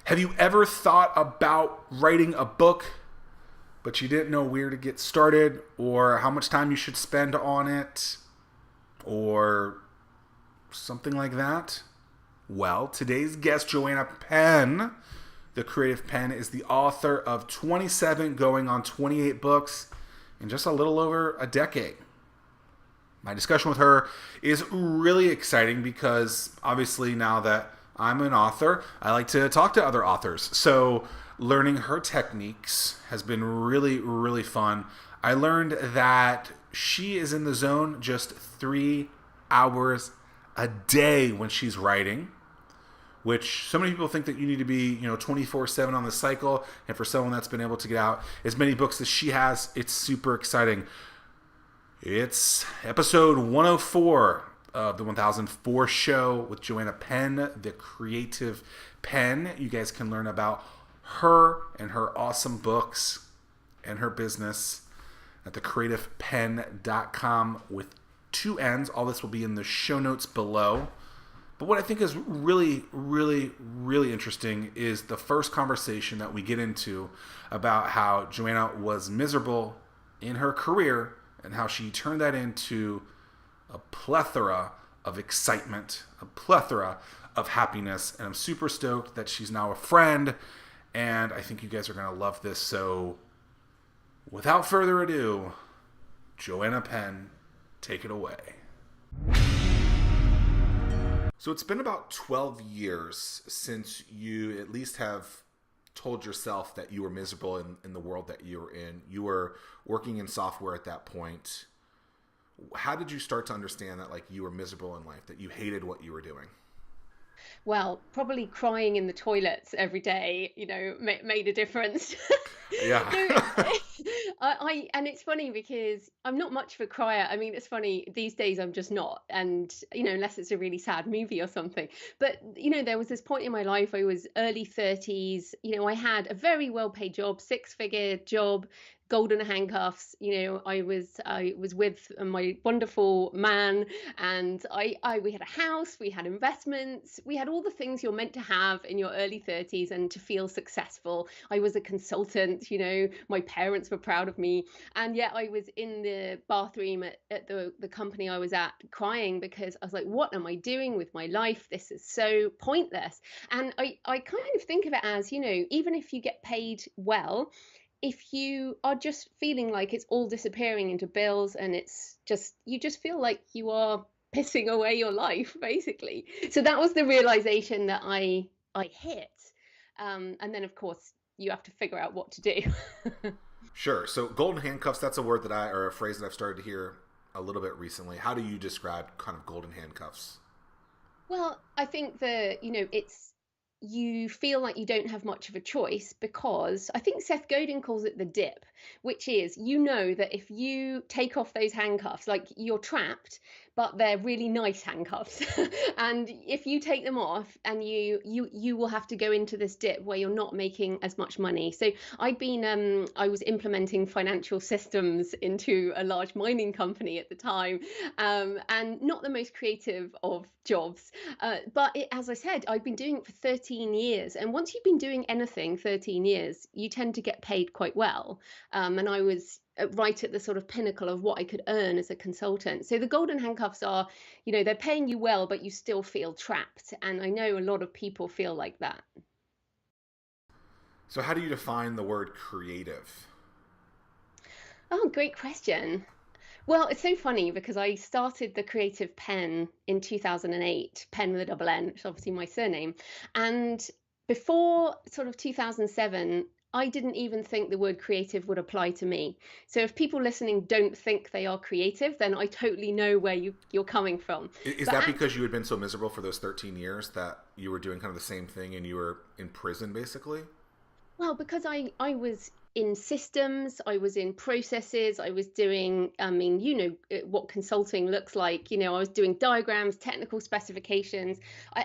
Have you ever thought about writing a book, but you didn't know where to get started or how much time you should spend on it or something like that? Well, today's guest, Joanna Penn, the creative pen, is the author of 27 going on 28 books in just a little over a decade. My discussion with her is really exciting because obviously now that I'm an author, I like to talk to other authors. So learning her techniques has been really, really fun. I learned that she is in the zone just 3 hours a day when she's writing, which so many people think that you need to be, 24/7 on the cycle. And for someone that's been able to get out as many books as she has, it's super exciting. It's episode 104 of the 1004 show with Joanna Penn, the creative pen. You guys can learn about her and her awesome books and her business at thecreativepen.com with two N's. All this will be in the show notes below. But what I think is really, really, really interesting is the first conversation that we get into about how Joanna was miserable in her career and how she turned that into a plethora of excitement, a plethora of happiness. And I'm super stoked that she's now a friend. And I think you guys are going to love this. So without further ado, Joanna Penn, take it away. So it's been about 12 years since you at least have told yourself that you were miserable in the world that you were in. You were working in software at that point. How did you start to understand that you were miserable in life, that you hated what you were doing? Well, probably crying in the toilets every day, made a difference. Yeah. No, and it's funny because I'm not much of a crier. I mean, it's funny these days I'm just not, and unless it's a really sad movie or something. But there was this point in my life. I was early 30s. I had a very well-paid job, six-figure job, golden handcuffs. I was with my wonderful man, and we had a house, we had investments, we had all the things you're meant to have in your early 30s and to feel successful. I was a consultant. My parents were proud of me, and yet I was in the bathroom at the company I was at crying because I was like, what am I doing with my life? This is so pointless. And I kind of think of it as, even if you get paid well, if you are just feeling like it's all disappearing into bills and you just feel like you are pissing away your life, basically. So that was the realization that I hit. And then of course you have to figure out what to do. Sure. So golden handcuffs, that's or a phrase that I've started to hear a little bit recently. How do you describe kind of golden handcuffs? Well, I think that, you feel like you don't have much of a choice because I think Seth Godin calls it the dip, which is, that if you take off those handcuffs, like you're trapped, but they're really nice handcuffs. And if you take them off and you will have to go into this dip where you're not making as much money. So I was implementing financial systems into a large mining company at the time, and not the most creative of jobs. As I said, I've been doing it for 13 years. And once you've been doing anything 13 years, you tend to get paid quite well. And I was right at the sort of pinnacle of what I could earn as a consultant. So the golden handcuffs are, they're paying you well, but you still feel trapped. And I know a lot of people feel like that. So how do you define the word creative? Oh, great question. Well, it's so funny because I started the Creative Pen in 2008, Pen with a double N, which is obviously my surname. And before sort of 2007, I didn't even think the word creative would apply to me. So if people listening don't think they are creative, then I totally know where you're coming from. Is But that because you had been so miserable for those 13 years that you were doing kind of the same thing and you were in prison basically? Well, because I was in systems, I was in processes, I was doing, I mean, what consulting looks like. I was doing diagrams, technical specifications.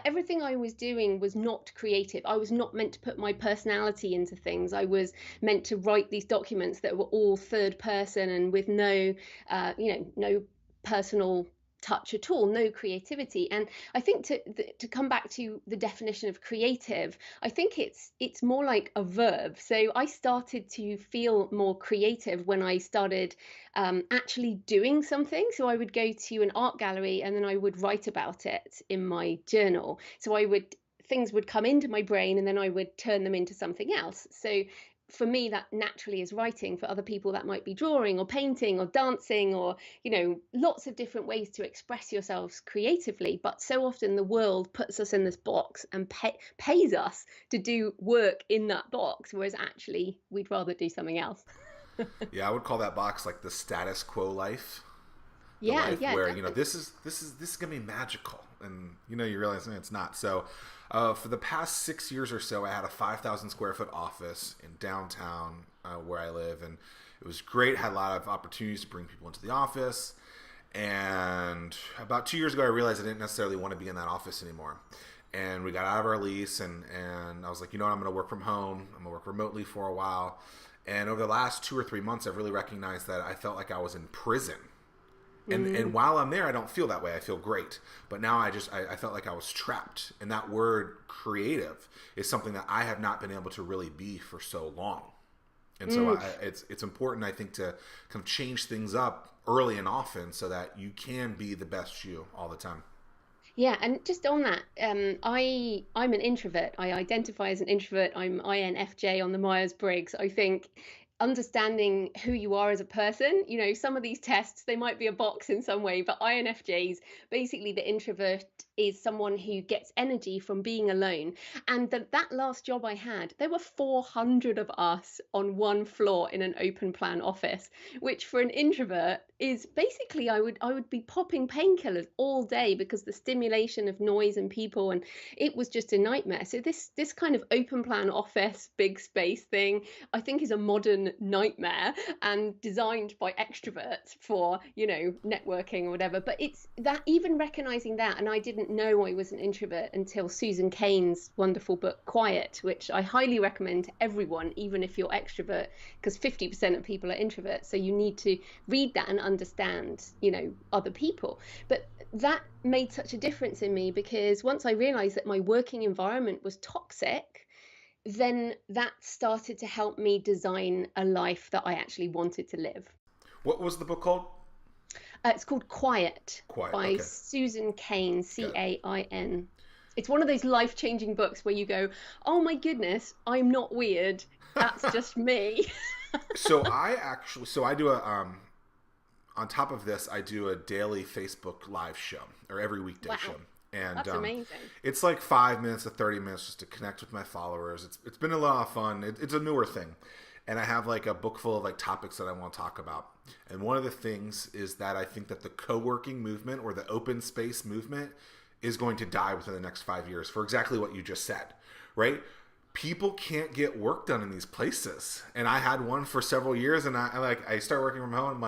Everything I was doing was not creative. I was not meant to put my personality into things. I was meant to write these documents that were all third person and with no personal touch at all, no creativity. And I think to come back to the definition of creative, I think it's more like a verb. So I started to feel more creative when I started actually doing something. So I would go to an art gallery and then I would write about it in my journal. So I would things would come into my brain and then I would turn them into something else. So for me, that naturally is writing. For other people, that might be drawing or painting or dancing or, lots of different ways to express yourselves creatively. But so often the world puts us in this box and pays us to do work in that box, whereas actually we'd rather do something else. Yeah, I would call that box like the status quo life. The Yeah, life yeah, where definitely. this is gonna be magical, and you realize it's not. So, for the past 6 years or so, I had a 5,000 square foot office in downtown where I live, and it was great. Had a lot of opportunities to bring people into the office. And about 2 years ago, I realized I didn't necessarily want to be in that office anymore. And we got out of our lease, and I was like, you know what, I'm going to work from home. I'm going to work remotely for a while. And over the last 2 or 3 months, I've really recognized that I felt like I was in prison. And Mm. while I'm there, I don't feel that way. I feel great. But now I felt like I was trapped. And that word creative is something that I have not been able to really be for so long. And so Mm. it's important, I think, to kind of change things up early and often so that you can be the best you all the time. Yeah, and just on that, I'm an introvert. I identify as an introvert. I'm INFJ on the Myers-Briggs. I think understanding who you are as a person, some of these tests, they might be a box in some way, but INFJs, basically the introvert is someone who gets energy from being alone. And that last job I had, there were 400 of us on one floor in an open plan office, which for an introvert is basically I would be popping painkillers all day because the stimulation of noise and people, and it was just a nightmare. So this kind of open plan office big space thing, I think, is a modern nightmare and designed by extroverts for, networking or whatever. But it's that, even recognizing that, and I didn't know I was an introvert until Susan Cain's wonderful book Quiet, which I highly recommend to everyone, even if you're extrovert, because 50% of people are introverts. So you need to read that and understand, other people. But that made such a difference in me because once I realized that my working environment was toxic, then that started to help me design a life that I actually wanted to live. What was the book called? It's called Quiet Quiet. by Okay. Susan Cain, Got it. Cain. It's one of those life-changing books where you go, oh my goodness, I'm not weird. That's just me. So I do a on top of this, I do a daily Facebook live show, or every weekday show. Wow, And that's amazing. it's like 5 minutes to 30 minutes just to connect with my followers. It's been a lot of fun. It's a newer thing. And I have like a book full of like topics that I want to talk about. And one of the things is that I think that the co-working movement or the open space movement is going to die within the next 5 years for exactly what you just said, right? People can't get work done in these places. And I had one for several years, and I start working from home. I'm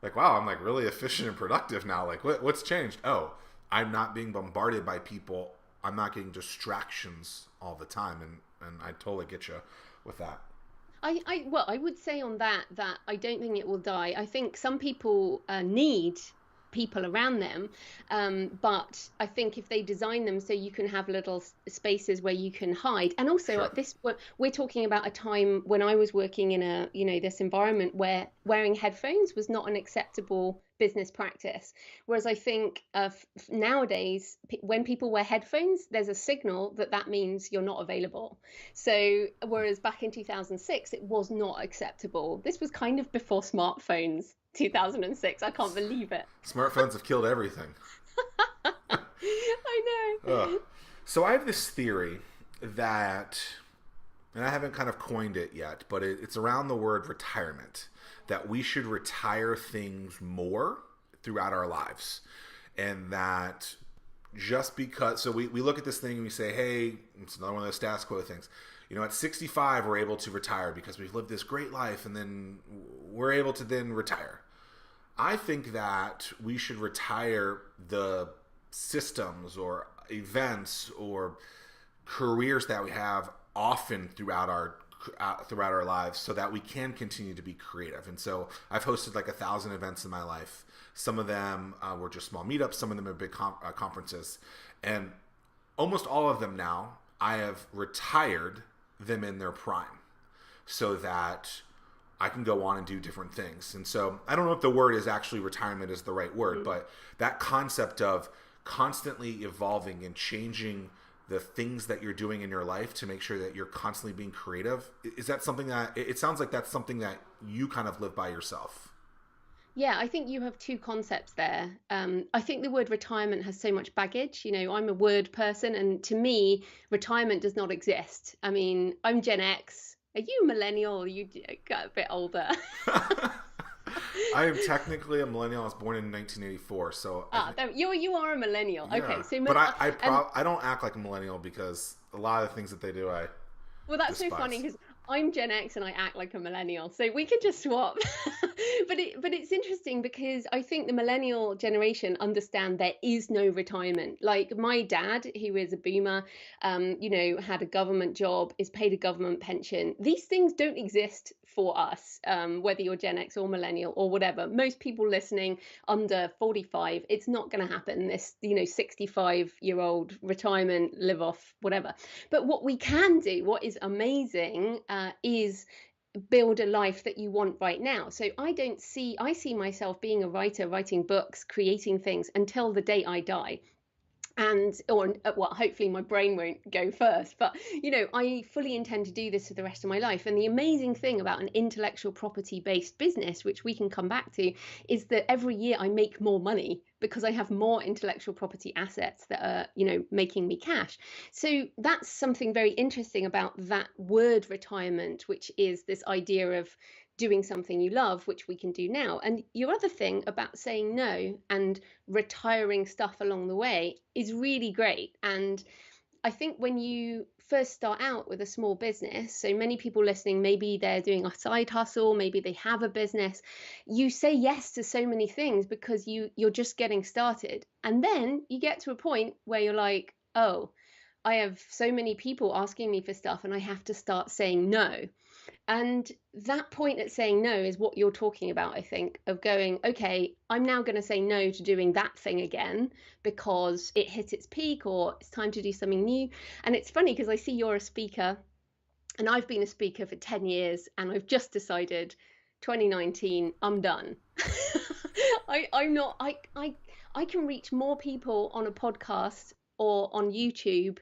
like, wow, I'm like really efficient and productive now. Like, what's changed? Oh, I'm not being bombarded by people. I'm not getting distractions all the time, and I totally get you with that. Well, I would say on that I don't think it will die. I think some people need people around them, but I think if they design them so you can have little spaces where you can hide, and also Sure. we're talking about a time when I was working in a this environment where wearing headphones was not an acceptable business practice. Whereas I think nowadays, when people wear headphones, there's a signal that that means you're not available. So, whereas back in 2006, it was not acceptable. This was kind of before smartphones, 2006. I can't believe it. Smartphones have killed everything. I Ugh. know. So I have this theory that, and I haven't kind of coined it yet, but it's around the word retirement, that we should retire things more throughout our lives. And that just because, so we look at this thing and we say, hey, it's another one of those status quo things. At 65, we're able to retire because we've lived this great life, and then we're able to then retire. I think that we should retire the systems or events or careers that we have often throughout our throughout our lives so that we can continue to be creative. And so I've hosted like 1,000 events in my life. Some of them were just small meetups. Some of them are big conferences. And almost all of them now, I have retired them in their prime so that I can go on and do different things. And so I don't know if the word is actually retirement is the right word, but that concept of constantly evolving and changing the things that you're doing in your life to make sure that you're constantly being creative. Is that something that, it sounds like that's something that you kind of live by yourself? Yeah, I think you have two concepts there. I think the word retirement has so much baggage. I'm a word person, and to me, retirement does not exist. I mean, I'm Gen X. Are you millennial? You got a bit older. I am technically a millennial. I was born in 1984, so You are a millennial. yeah. Okay, so But I don't act like a millennial because a lot of the things that they do I well, that's so despise. funny because I'm Gen X and I act like a millennial, so we could just swap. But it's interesting because I think the millennial generation understand there is no retirement. Like my dad, who is a boomer, had a government job, is paid a government pension. These things don't exist for us, whether you're Gen X or millennial or whatever. Most people listening under 45, it's not going to happen. This 65-year-old retirement, live off whatever. But what we can do, what is amazing, is build a life that you want right now. So I see myself being a writer, writing books, creating things until the day I die. And or well, hopefully my brain won't go first, but I fully intend to do this for the rest of my life. And the amazing thing about an intellectual property based business, which we can come back to, is that every year I make more money because I have more intellectual property assets that are making me cash. So that's something very interesting about that word retirement, which is this idea of doing something you love, which we can do now. And your other thing about saying no and retiring stuff along the way is really great. And I think when you first start out with a small business, so many people listening, maybe they're doing a side hustle, maybe they have a business, you say yes to so many things because you're just getting started. And then you get to a point where you're like, oh, I have so many people asking me for stuff and I have to start saying no. And that point at saying no is what you're talking about, I think, of going, okay, I'm now going to say no to doing that thing again because it hit its peak or it's time to do something new. And it's funny because I see you're a speaker and I've been a speaker for 10 years and I've just decided 2019, I'm done. I'm not, I can reach more people on a podcast or on YouTube.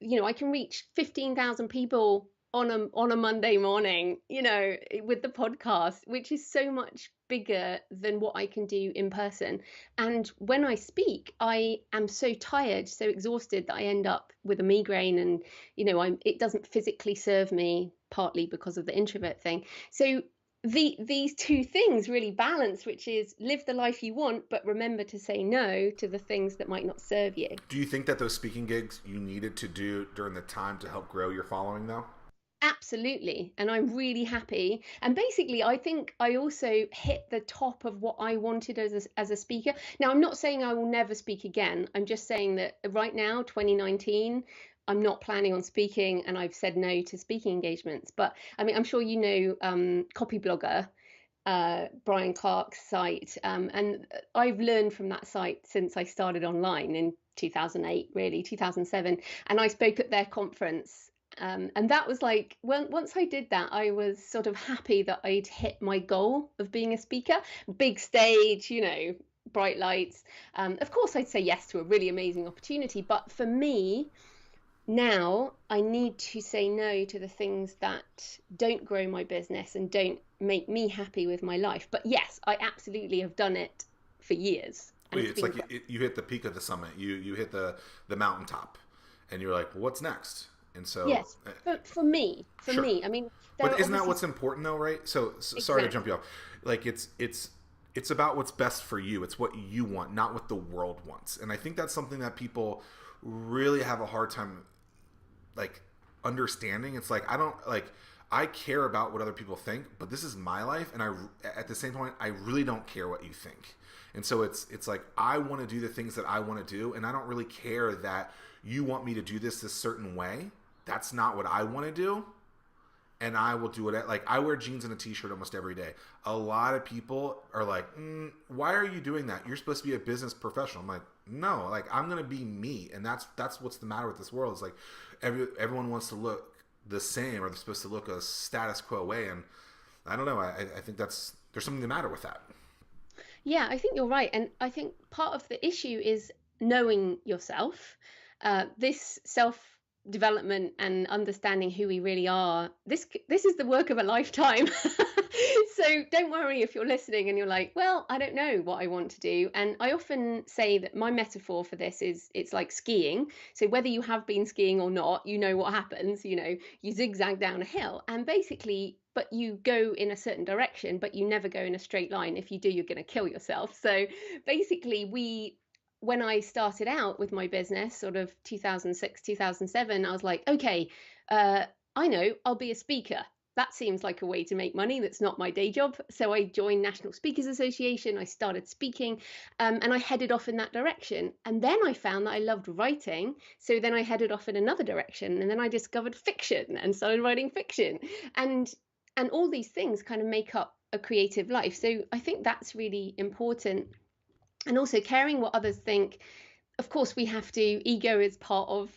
I can reach 15,000 people on a Monday morning, with the podcast, which is so much bigger than what I can do in person. And when I speak, I am so tired, so exhausted that I end up with a migraine, and it doesn't physically serve me, partly because of the introvert thing. So these two things really balance, which is live the life you want, but remember to say no to the things that might not serve you. Do you think that those speaking gigs you needed to do during the time to help grow your following though? Absolutely. And I'm really happy. And basically, I think I also hit the top of what I wanted as a speaker. Now, I'm not saying I will never speak again. I'm just saying that right now, 2019, I'm not planning on speaking and I've said no to speaking engagements. But I mean, I'm sure Copy Blogger, Brian Clark's site. And I've learned from that site since I started online in 2008, really, 2007. And I spoke at their conference. And that was like, well, once I did that, I was sort of happy that I'd hit my goal of being a speaker. Big stage, bright lights. Of course, I'd say yes to a really amazing opportunity. But for me, now I need to say no to the things that don't grow my business and don't make me happy with my life. But yes, I absolutely have done it for years. And Wait, it's it's been like you hit the peak of the summit. You hit the mountaintop, and you're like, well, what's next? And so, yes, for me, sure. I mean, there But are isn't that obviously what's important though, right? So sorry to jump exactly. you off. Like it's about what's best for you. It's what you want, not what the world wants. And I think that's something that people really have a hard time like understanding. It's like I care about what other people think, but this is my life, and at the same point I really don't care what you think. And so it's like I want to do the things that I want to do, and I don't really care that you want me to do this certain way. That's not what I want to do. and I will do it. Like, I wear jeans and a t-shirt almost every day. A lot of people are like, why are you doing that? You're supposed to be a business professional. I'm like, no, like, I'm going to be me. And that's what's the matter with this world. It's like everyone wants to look the same, or they're supposed to look a status quo way. And I don't know. I think there's something the matter with that. Yeah, I think you're right. And I think part of the issue is knowing yourself. This self development and understanding who we really are, this is the work of a lifetime. So don't worry if you're listening and you're like, well, I don't know what I want to do. And I often say that my metaphor for this is it's like skiing. So whether you have been skiing or not, you know what happens. You zigzag down a hill, and basically, but you go in a certain direction, but you never go in a straight line. If you do, you're going to kill yourself. So basically, when I started out with my business, sort of 2006, 2007, I was like, okay, I know, I'll be a speaker. That seems like a way to make money. That's not my day job. So I joined National Speakers Association. I started speaking, and I headed off in that direction. And then I found that I loved writing. So then I headed off in another direction. And then I discovered fiction and started writing fiction. And all these things kind of make up a creative life. So I think that's really important. And also caring what others think. Of course, we have to, ego is part of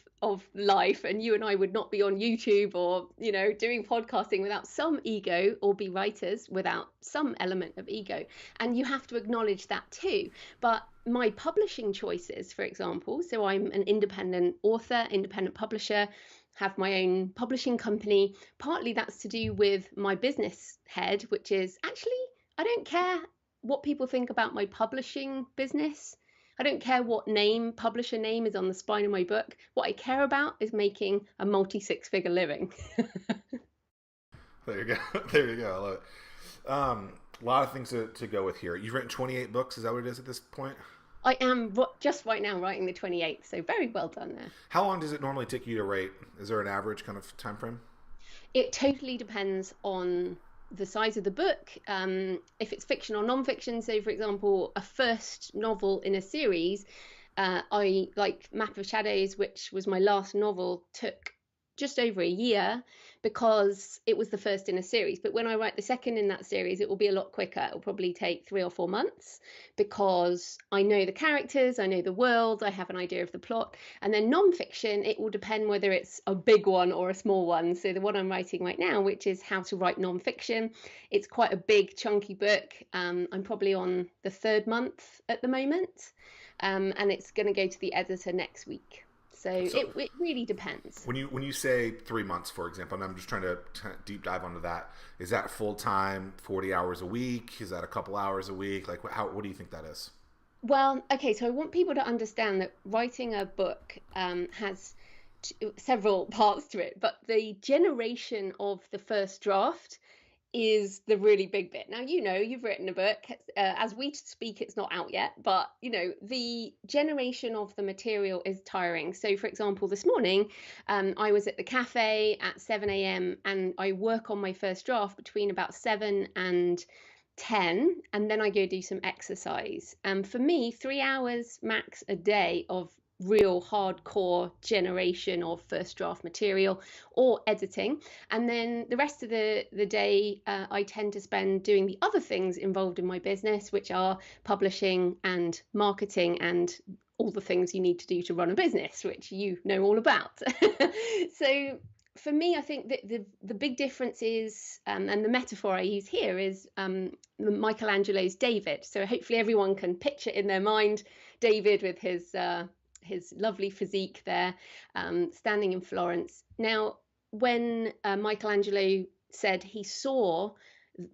life, and you and I would not be on YouTube or doing podcasting without some ego, or be writers without some element of ego, and you have to acknowledge that too. But my publishing choices, for example, so I'm an independent author, independent publisher, have my own publishing company. Partly that's to do with my business head, which is actually, I don't care what people think about my publishing business. I don't care what publisher name is on the spine of my book. What I care about is making a multi-six-figure living. There you go. There you go. I love it. A lot of things to go with here. You've written 28 books. Is that what it is at this point? I am just right now writing the 28th, so very well done there. How long does it normally take you to write? Is there an average kind of time frame? It totally depends on the size of the book, if it's fiction or non-fiction. So for example, a first novel in a series, I like Map of Shadows, which was my last novel, took just over a year because it was the first in a series. But when I write the second in that series, it will be a lot quicker. It will probably take 3 or 4 months because I know the characters, I know the world, I have an idea of the plot. And then non-fiction, it will depend whether it's a big one or a small one. So the one I'm writing right now, which is How to Write Non-Fiction, it's quite a big chunky book. I'm probably on the 3rd month at the moment, and it's going to go to the editor next week. So it really depends. When you say 3 months, for example, and I'm just trying to deep dive onto that, is that full time, 40 hours a week? Is that a couple hours a week? Like, what do you think that is? Well, okay, so I want people to understand that writing a book has several parts to it, but the generation of the first draft is the really big bit. Now, you've written a book. As we speak, it's not out yet, but the generation of the material is tiring. So for example, this morning, I was at the cafe at 7 a.m. and I work on my first draft between about 7 and 10, and then I go do some exercise. And for me, 3 hours max a day of real hardcore generation of first draft material or editing, and then the rest of the day I tend to spend doing the other things involved in my business, which are publishing and marketing and all the things you need to do to run a business, which you know all about. So for me, I think that the big difference is, and the metaphor I use here is Michelangelo's David. So hopefully everyone can picture in their mind David with his lovely physique there, standing in Florence. Now, when Michelangelo said he saw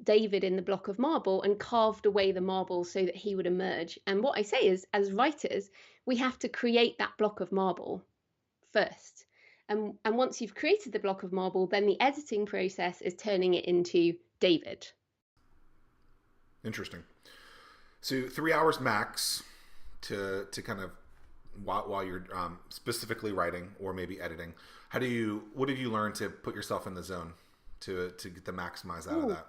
David in the block of marble and carved away the marble so that he would emerge. And what I say is, as writers, we have to create that block of marble first. And once you've created the block of marble, then the editing process is turning it into David. Interesting. So 3 hours max to kind of while you're specifically writing or maybe editing. What have you learned to put yourself in the zone to get the maximize out of that?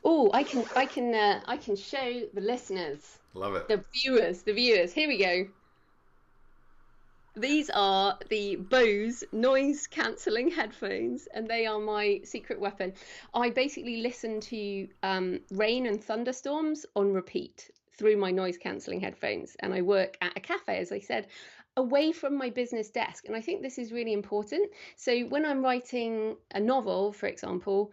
Oh, I can show the listeners. Love it. The viewers. Here we go. These are the Bose noise cancelling headphones, and they are my secret weapon. I basically listen to rain and thunderstorms on repeat through my noise cancelling headphones, and I work at a cafe, as I said, away from my business desk. And I think this is really important. So when I'm writing a novel, for example,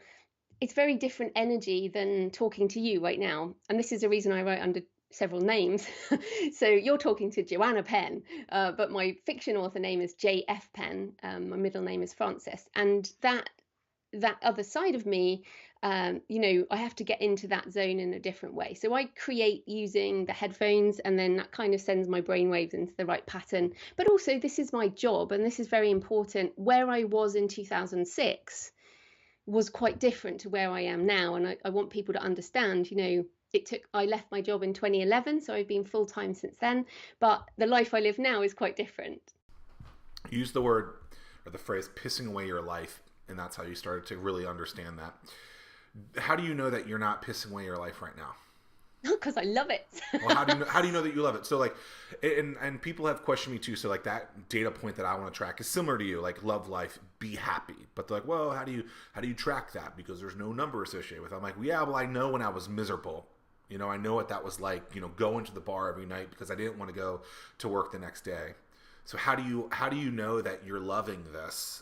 it's very different energy than talking to you right now. And this is the reason I write under several names. So you're talking to Joanna Penn, but my fiction author name is J.F. Penn. My middle name is Frances. And that other side of me, I have to get into that zone in a different way. So I create using the headphones, and then that kind of sends my brainwaves into the right pattern. But also, this is my job, and this is very important. Where I was in 2006 was quite different to where I am now. And I want people to understand, I left my job in 2011, so I've been full time since then. But the life I live now is quite different. Use the word or the phrase pissing away your life, and that's how you started to really understand that. How do you know that you're not pissing away your life right now? Because I love it. Well, how do you know that you love it? So like, and people have questioned me too. So like that data point that I want to track is similar to you, like love life, be happy. But they're like, well, how do you track that? Because there's no number associated with it. I'm like, well, yeah, well, I know when I was miserable. I know what that was like. Going to the bar every night because I didn't want to go to work the next day. So how do you know that you're loving this,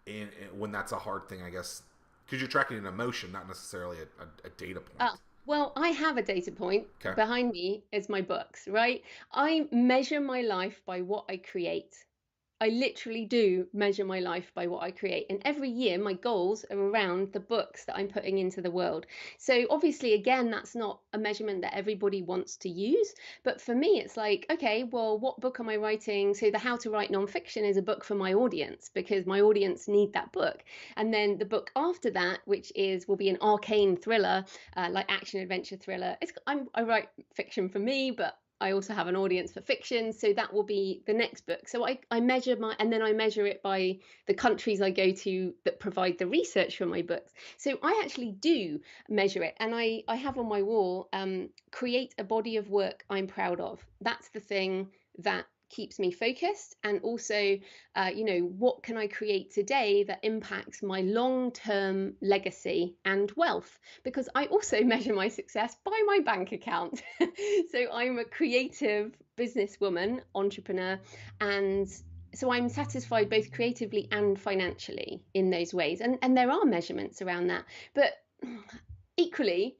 and when that's a hard thing, I guess, because you're tracking an emotion, not necessarily a data point. Well, I have a data point. Okay. Behind me is my books, right? I measure my life by what I create. I literally do measure my life by what I create. And every year, my goals are around the books that I'm putting into the world. So, obviously, again, that's not a measurement that everybody wants to use. But for me, it's like, okay, well, what book am I writing? So, the How to Write Nonfiction is a book for my audience because my audience need that book. And then the book after that, which will be an arcane thriller, like action adventure thriller. I write fiction for me, but I also have an audience for fiction, so that will be the next book. So I measure and then I measure it by the countries I go to that provide the research for my books. So I actually do measure it, and I have on my wall, create a body of work I'm proud of. That's the thing that keeps me focused, and also what can I create today that impacts my long-term legacy and wealth, because I also measure my success by my bank account. So I'm a creative businesswoman, entrepreneur, and so I'm satisfied both creatively and financially in those ways, and there are measurements around that. But equally,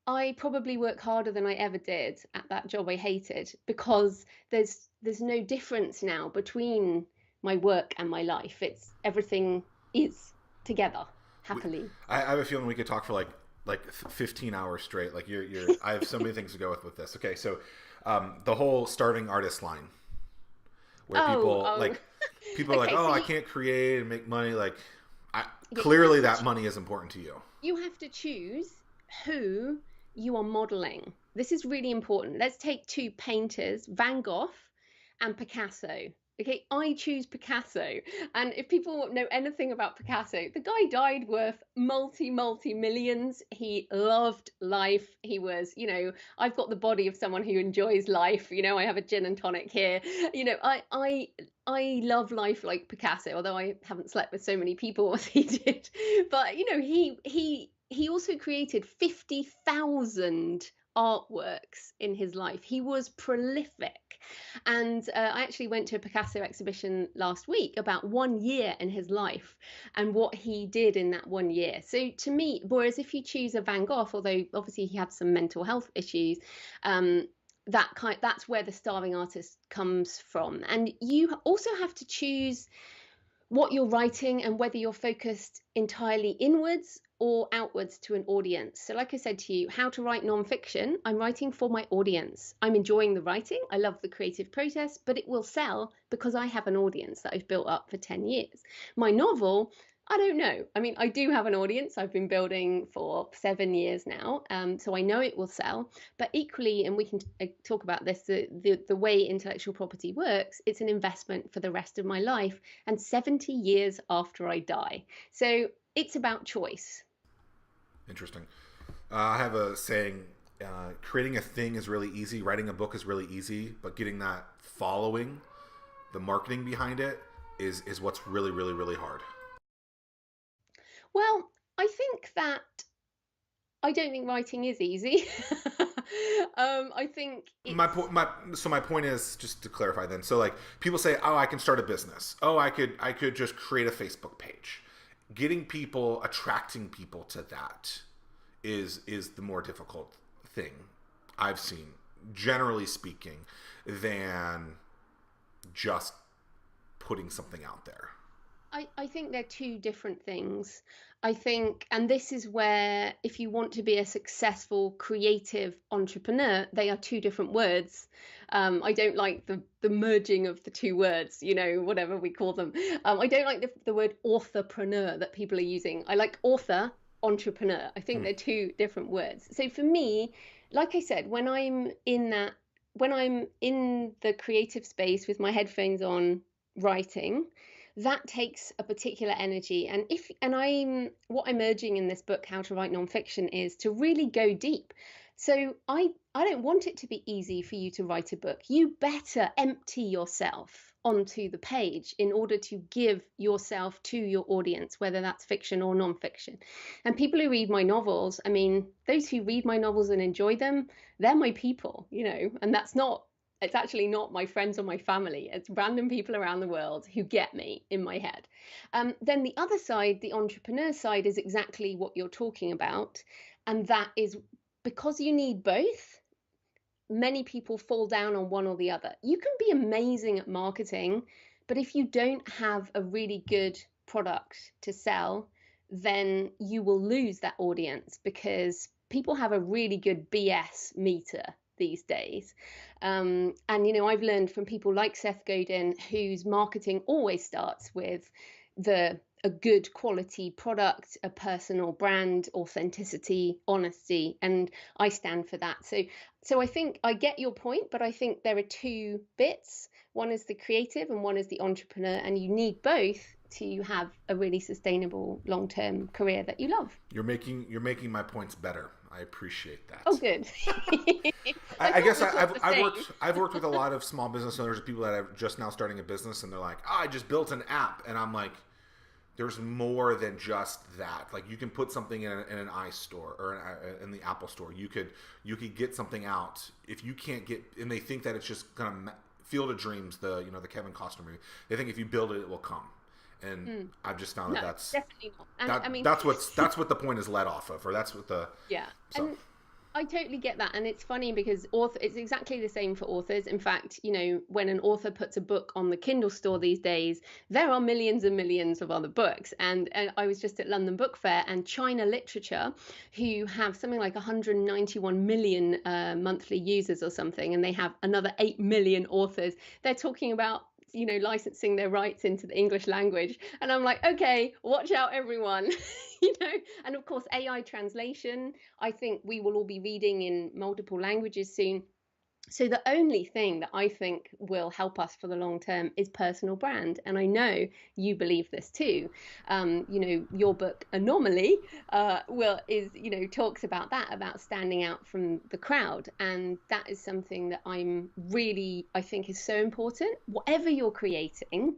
I probably work harder than I ever did at that job I hated, because there's no difference now between my work and my life. It's everything is together happily. I have a feeling we could talk for like 15 hours straight. Like I have so many things to go with this. Okay, so the whole starving artist line, where Oh. people are like, Okay, oh, so I can't create and make money. Like, you clearly have to that money is important to you. you have to choose who you are modeling. This is really important. Let's take two painters, Van Gogh and Picasso. Okay, I choose Picasso. And if people know anything about Picasso, the guy died worth multi millions. He loved life. He was, I've got the body of someone who enjoys life. I have a gin and tonic here. I love life like Picasso, although I haven't slept with so many people as he did. But he also created 50,000 artworks in his life. He was prolific. And I actually went to a Picasso exhibition last week about 1 year in his life and what he did in that 1 year. So to me, whereas if you choose a Van Gogh, although obviously he had some mental health issues, that's where the starving artist comes from. And you also have to choose what you're writing and whether you're focused entirely inwards or outwards to an audience. So, like I said to you, How to Write Nonfiction, I'm writing for my audience. I'm enjoying the writing. I love the creative process, but it will sell because I have an audience that I've built up for 10 years. My novel, I don't know. I mean, I do have an audience I've been building for 7 years now, so I know it will sell. But equally, and we can talk about this, the way intellectual property works, it's an investment for the rest of my life and 70 years after I die. So it's about choice. Interesting. I have a saying: creating a thing is really easy. Writing a book is really easy, but getting that following the marketing behind it is what's really, really, really hard. Well, I think that I don't think writing is easy. I think My it's point, my point is just to clarify. Then, so like people say, oh, I can start a business. Oh, I could just create a Facebook page. Getting people, attracting people to that is the more difficult thing I've seen, generally speaking, than just putting something out there. I think they're two different things. I think, and this is where, if you want to be a successful creative entrepreneur, they are two different words. I don't like the merging of the two words, whatever we call them. I don't like the word authorpreneur that people are using. I like author, entrepreneur. I think Hmm. they're two different words. So for me, like I said, when I'm in the creative space with my headphones on writing, that takes a particular energy. And if and I'm what I'm urging in this book, How to Write Nonfiction, is to really go deep. So I don't want it to be easy for you to write a book. You better empty yourself onto the page in order to give yourself to your audience, whether that's fiction or nonfiction. And people who read my novels, I mean, those who read my novels and enjoy them, they're my people, and it's actually not my friends or my family. It's random people around the world who get me in my head. Then the other side, the entrepreneur side, is exactly what you're talking about. And that is because you need both, many people fall down on one or the other. You can be amazing at marketing, but if you don't have a really good product to sell, then you will lose that audience because people have a really good BS meter these days. And, I've learned from people like Seth Godin, whose marketing always starts with a good quality product, a personal brand, authenticity, honesty, and I stand for that. So I think I get your point, but I think there are two bits. One is the creative and one is the entrepreneur, and you need both to have a really sustainable long-term career that you love. You're making my points better. I appreciate Oh, that. good. I I thought guess we thought I've the I've same. worked with a lot of small business owners, people that are just now starting a business, and they're like, oh, I just built an app, and I'm like, there's more than just that. Like you can put something in an iStore or in the Apple Store. You could get something out if you can't get, and they think that it's just gonna Field of Dreams, the Kevin Costner movie. They think if you build it, it will come, and Mm, I've just found that no, that's definitely not. And that I mean, that's what the point is led off of, or that's what the yeah. so. And I totally get that. And it's funny because it's exactly the same for authors. In fact, when an author puts a book on the Kindle store these days, there are millions and millions of other books. And I was just at London Book Fair, and China Literature, who have something like 191 million monthly users or something, and they have another 8 million authors, they're talking about licensing their rights into the English language. And I'm like, okay, watch out, everyone. And of course, AI translation, I think we will all be reading in multiple languages soon. So the only thing that I think will help us for the long term is personal brand. And I know you believe this too. Your book Anomaly will is talks about that, about standing out from the crowd, and that is something that I think is so important. Whatever you're creating,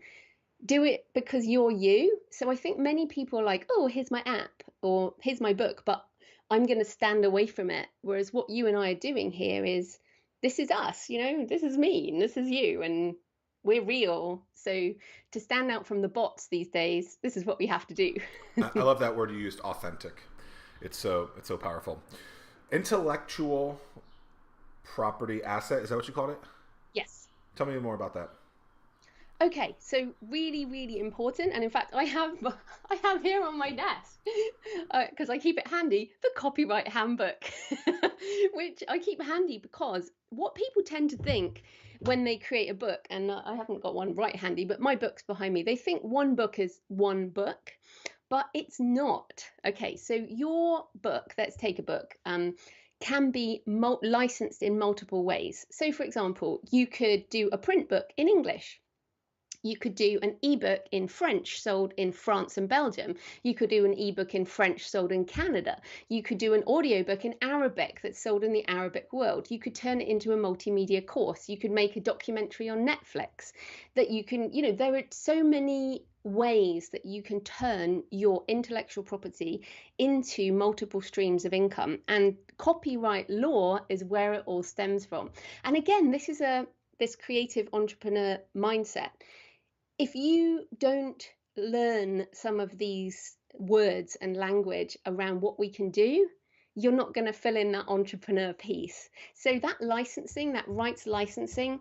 do it because you're you. So I think many people are like, oh, here's my app or here's my book, but I'm going to stand away from it. Whereas what you and I are doing here is, this is us, this is me and this is you, and we're real. So to stand out from the bots these days, this is what we have to do. I love that word you used, authentic. It's so powerful. Intellectual property asset, is that what you called it? Yes. Tell me more about that. Okay, so really, really important, and in fact, I have I have here on my desk because I keep it handy, the copyright handbook, which I keep handy because what people tend to think when they create a book, and I haven't got one right handy, but my book's behind me. They think one book is one book, but it's not. Okay, so your book, let's take a book, can be licensed in multiple ways. So, for example, you could do a print book in English. You could do an ebook in French sold in France and Belgium. You could do an ebook in French sold in Canada. You could do an audiobook in Arabic that's sold in the Arabic world. You could turn it into a multimedia course. You could make a documentary on Netflix that you can, there are so many ways that you can turn your intellectual property into multiple streams of income. And copyright law is where it all stems from. And again, this creative entrepreneur mindset. If you don't learn some of these words and language around what we can do, you're not going to fill in that entrepreneur piece. So that licensing, that rights licensing,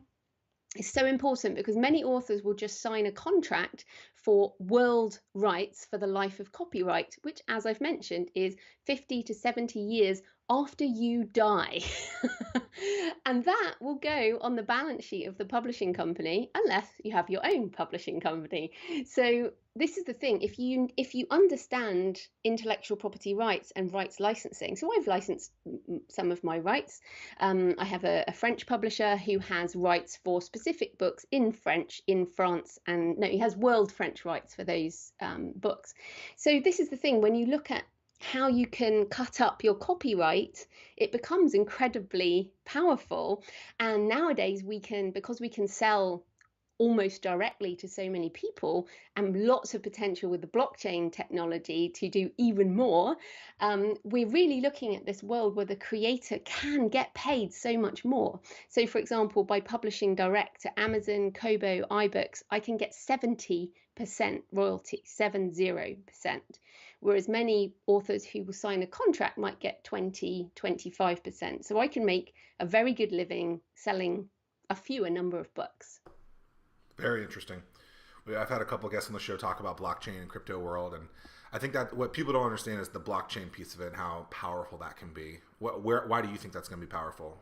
is so important because many authors will just sign a contract for world rights for the life of copyright, which, as I've mentioned, is 50 to 70 years after you die. And that will go on the balance sheet of the publishing company unless you have your own publishing company. So this is the thing, if you understand intellectual property rights and rights licensing. So I've licensed some of my rights. I have a French publisher who has rights for specific books in French in France, and no, he has world French rights for those books. So this is the thing, when you look at how you can cut up your copyright, it becomes incredibly powerful. And nowadays because we can sell almost directly to so many people, and lots of potential with the blockchain technology to do even more, we're really looking at this world where the creator can get paid so much more. So for example, by publishing direct to Amazon, Kobo, iBooks, I can get 70% royalty, 70%, whereas many authors who will sign a contract might get 20, 25%. So I can make a very good living selling a fewer number of books. Very interesting. I've had a couple of guests on the show talk about blockchain and crypto world, and I think that what people don't understand is the blockchain piece of it and how powerful that can be. Why do you think that's going to be powerful?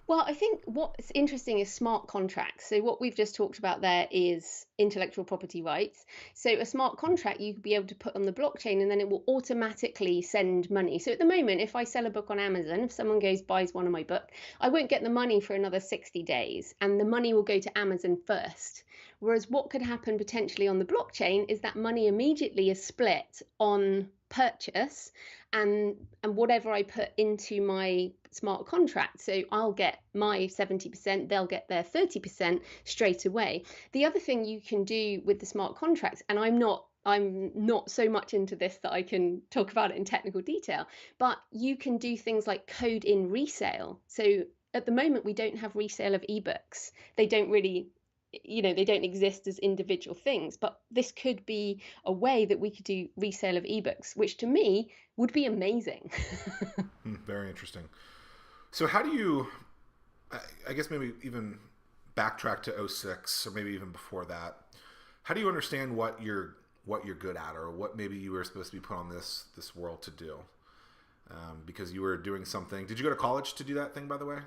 Well, I think what's interesting is smart contracts. So what we've just talked about there is intellectual property rights. So a smart contract you could be able to put on the blockchain and then it will automatically send money. So at the moment, if I sell a book on Amazon, if someone buys one of my book, I won't get the money for another 60 days and the money will go to Amazon first. Whereas what could happen potentially on the blockchain is that money immediately is split on purchase and whatever I put into my smart contract. So I'll get my 70%, they'll get their 30% straight away. The other thing you can do with the smart contracts, and I'm not so much into this that I can talk about it in technical detail, but you can do things like code in resale. So at the moment, we don't have resale of ebooks. They don't really, they don't exist as individual things, but this could be a way that we could do resale of ebooks, which to me would be amazing. Very interesting. So how do you, I guess maybe even backtrack to '06 or maybe even before that, how do you understand what you're good at, or what maybe you were supposed to be put on this world to do? Because you were doing something. Did you go to college to do that thing, by the way?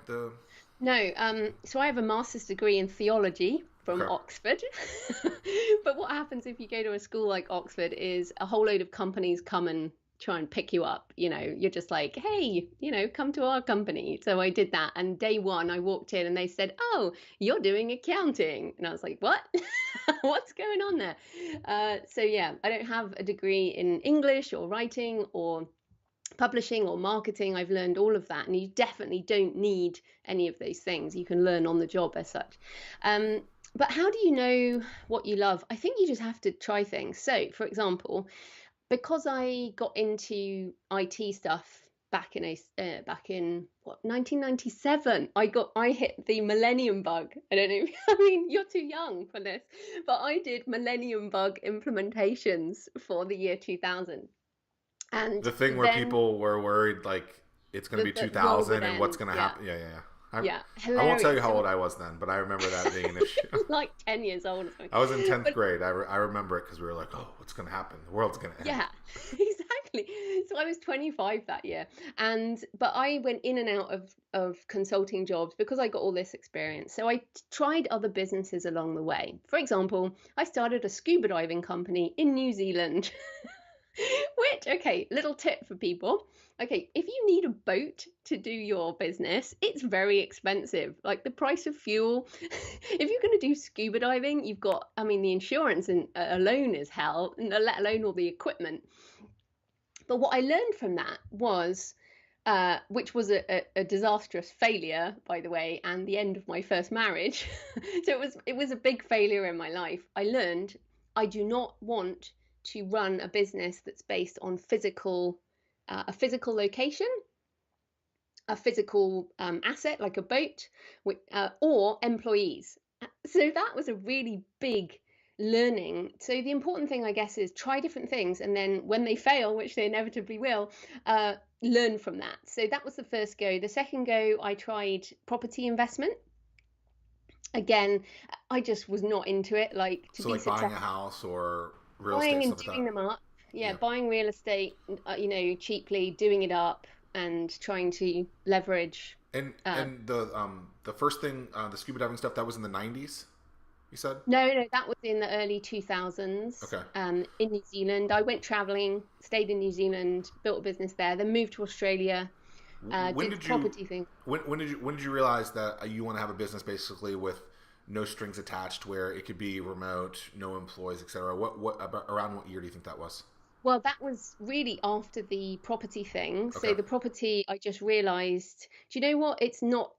No, so I have a master's degree in theology from Okay. Oxford. But what happens if you go to a school like Oxford is a whole load of companies come and try and pick you up. You're just like, hey, come to our company. So I did that. And day one, I walked in and they said, oh, you're doing accounting. And I was like, what? What's going on there? So yeah, I don't have a degree in English or writing or publishing or marketing. I've learned all of that, and you definitely don't need any of those things. You can learn on the job as such. But how do you know what you love? I think you just have to try things. So for example, because I got into IT stuff back in what, 1997, I hit the millennium bug. I don't know. I mean, you're too young for this, but I did millennium bug implementations for the year 2000. And The thing where then people were worried, like, it's going to be the world would 2000 and what's end. going to Yeah, happen. Yeah. yeah, I won't tell you hilarious. how So old I was then, but I remember that being an issue. like 10 years old or something. I was in 10th But grade. I remember it because we were like, oh, what's going to happen? The world's going to end. yeah, exactly. So I was 25 that year, but I went in and out of consulting jobs because I got all this experience. So I tried other businesses along the way. For example, I started a scuba diving company in New Zealand. Which, okay, little tip for people. Okay, if you need a boat to do your business, it's very expensive. Like the price of fuel. If you're going to do scuba diving, you've got, I mean, the insurance and alone is hell, and let alone all the equipment. But what I learned from that was, which was a disastrous failure, by the way, and the end of my first marriage. So it was a big failure in my life. I learned I do not want to run a business that's based on a physical location, a physical asset like a boat, or employees. So that was a really big learning. So the important thing, I guess, is try different things, and then when they fail, which they inevitably will, learn from that. So that was the first go. The second go, I tried property investment. Again, I just was not into it. Like to So be like buying a successful, house or real buying estate, and stuff like doing that. them up. Yeah, Yeah. buying real estate, cheaply, doing it up, and trying to leverage. Uh, And the first thing, the scuba diving stuff, that was in the 90s, you said? no, no, that was in the early 2000s, Okay. in New Zealand. I went traveling, stayed in New Zealand, built a business there, then moved to Australia, When did the did you property thing. when did you realize that you want to have a business basically with no strings attached, where it could be remote, no employees, etc. What about, around what year do you think that was? Well, that was really after the property thing. So Okay. the property, I just realized, do you know what? It's not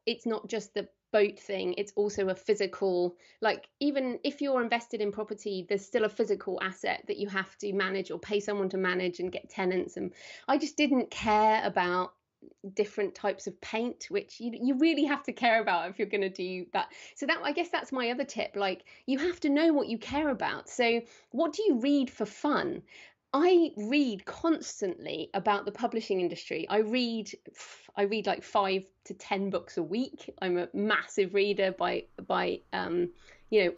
just the boat thing, it's also a physical, like even if you're invested in property, there's still a physical asset that you have to manage or pay someone to manage and get tenants. And I just didn't care about different types of paint, which you really have to care about if you're going to do that. So that, I guess that's my other tip. Like you have to know what you care about. So what do you read for fun? I read constantly about the publishing industry. I read like 5 to 10 books a week. I'm a massive reader by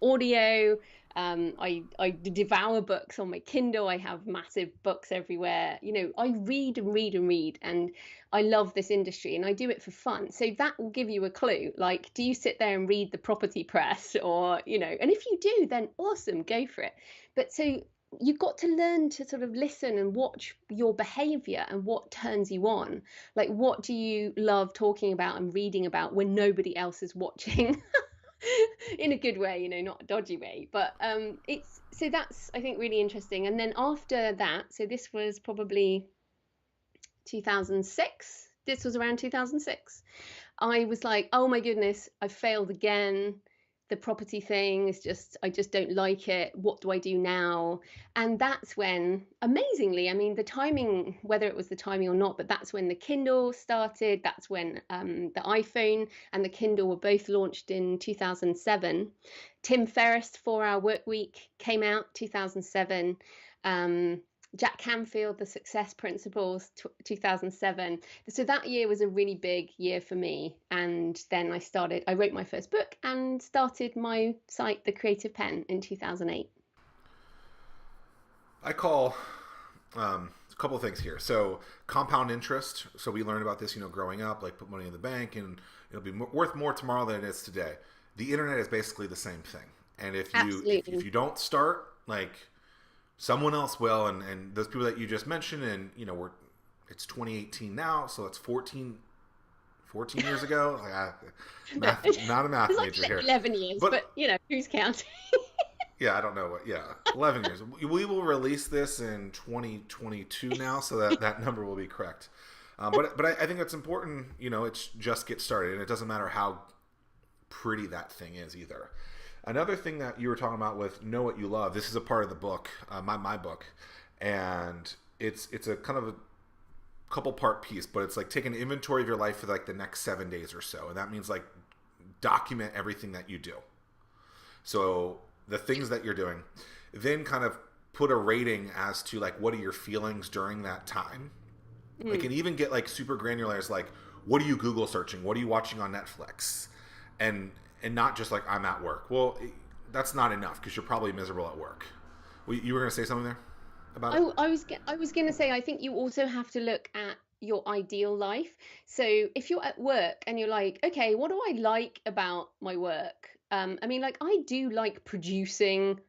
audio. I devour books on my Kindle. I have massive books everywhere. I read and read and read, and I love this industry, and I do it for fun. So that will give you a clue. Like, do you sit there and read the property press, and if you do, then awesome, go for it. But so you've got to learn to sort of listen and watch your behavior and what turns you on. Like, what do you love talking about and reading about when nobody else is watching? In a good way, not a dodgy way. But it's so that's, I think, really interesting. And then after that, so this was probably 2006. This was around 2006. I was like, oh my goodness, I failed again. The property thing is just, I just don't like it. What do I do now? And that's when, amazingly, I mean, the timing, whether it was the timing or not, but that's when the Kindle started. That's when the iPhone and the Kindle were both launched in 2007. Tim Ferriss' 4 Hour Work Week came out 2007. Jack Canfield, The Success Principles, 2007. So that year was a really big year for me. And then I wrote my first book and started my site, The Creative Pen, in 2008. I call a couple of things here. So compound interest. So we learned about this, growing up. Like put money in the bank, and it'll be worth more tomorrow than it is today. The internet is basically the same thing. And if Absolutely. you don't start, like someone else will, and those people that you just mentioned, and it's 2018 now, so it's 14 years ago. Like, not a math It's major like here, 11 years, but but who's counting? yeah, I don't know what. Yeah, 11 years. We will release this in 2022 now, so that number will be correct. But I think it's important. It's just get started, and it doesn't matter how pretty that thing is either. Another thing that you were talking about with know what you love. This is a part of the book, my book, and it's a kind of a couple part piece, but it's like take an inventory of your life for like the next 7 days or so, and that means like document everything that you do. So the things that you're doing, then kind of put a rating as to like what are your feelings during that time. It Mm. can even get like super granular as like what are you Google searching, what are you watching on Netflix, and not just like I'm at work. Well, that's not enough because you're probably miserable at work. You were going to say something there about it? I was going to say, I think you also have to look at your ideal life. So if you're at work and you're like, okay, what do I like about my work? I mean, like I do like producing.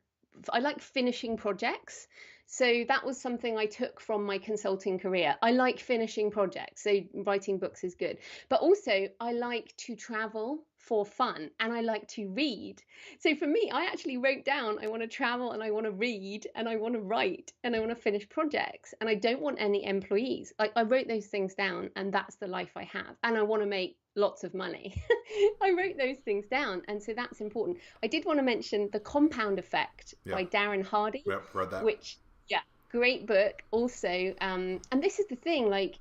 I like finishing projects. So that was something I took from my consulting career. I like finishing projects, so writing books is good. But also, I like to travel for fun and I like to read. So for me, I actually wrote down I want to travel and I want to read and I want to write and I want to finish projects and I don't want any employees. I wrote those things down and that's the life I have. And I want to make lots of money. I wrote those things down. And so that's important. I did want to mention The Compound Effect Yeah. by Darren Hardy, Yep. Read that. which, yeah, great book also. And this is the thing, like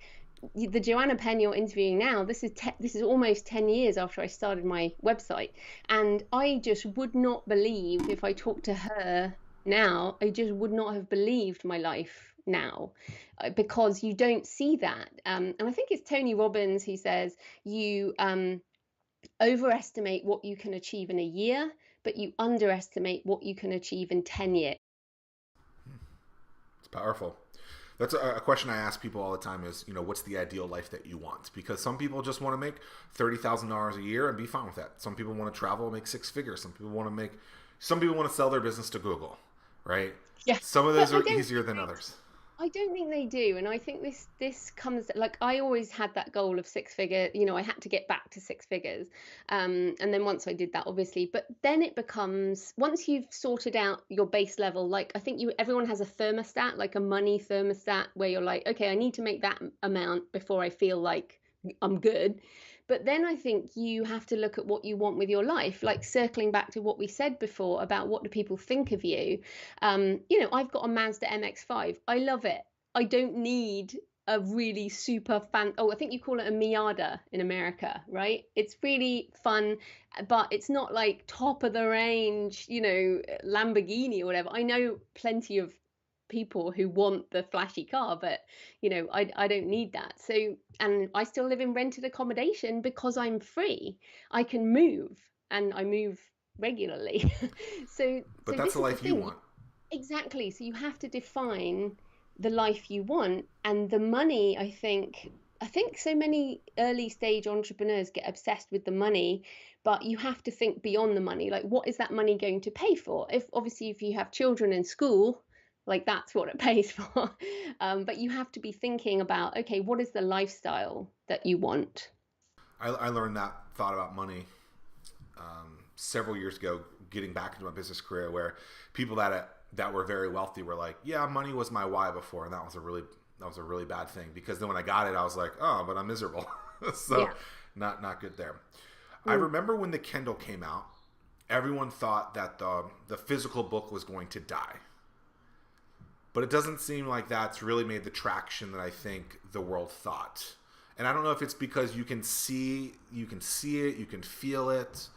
the Joanna Penn you're interviewing now, this is almost 10 years after I started my website. And I just would not believe, if I talked to her now, I just would not have believed my life now, because you don't see that. And I think it's Tony Robbins who says you overestimate what you can achieve in a year, but you underestimate what you can achieve in 10 years. It's powerful. That's a question I ask people all the time is, what's the ideal life that you want? Because some people just want to make $30,000 a year and be fine with that. Some people want to travel and make six figures. Some people want to sell their business to Google, right? Yeah, Some of but those are easier than others. I don't think they do, and I think this comes, like, I always had that goal of six figure. I had to get back to six figures, and then once I did that, obviously, but then it becomes, once you've sorted out your base level, like I think everyone has a thermostat, like a money thermostat, where you're like, okay, I need to make that amount before I feel like I'm good. But then I think you have to look at what you want with your life, like circling back to what we said before about what do people think of you. I've got a Mazda MX-5. I love it. I don't need a really super fan. Oh, I think you call it a Miata in America, right? It's really fun, but it's not like top of the range, Lamborghini or whatever. I know plenty of people who want the flashy car, but I don't need that. So, and I still live in rented accommodation because I'm free. I can move and I move regularly. So But that's this the is the life you thing. want. Exactly. So you have to define the life you want, and the money, I think so many early stage entrepreneurs get obsessed with the money, but you have to think beyond the money. Like, what is that money going to pay for? If you have children in school, like that's what it pays for. But you have to be thinking about, okay, what is the lifestyle that you want? I learned that thought about money several years ago, getting back into my business career, where people that were very wealthy were like, "Yeah, money was my why before," and that was a really bad thing, because then when I got it, I was like, "Oh, but I'm miserable." So, Yeah. not good there. I Mm. remember when the Kindle came out, everyone thought that the physical book was going to die, but it doesn't seem like that's really made the traction that I think the world thought. And I don't know if it's because you can see it, you can feel it.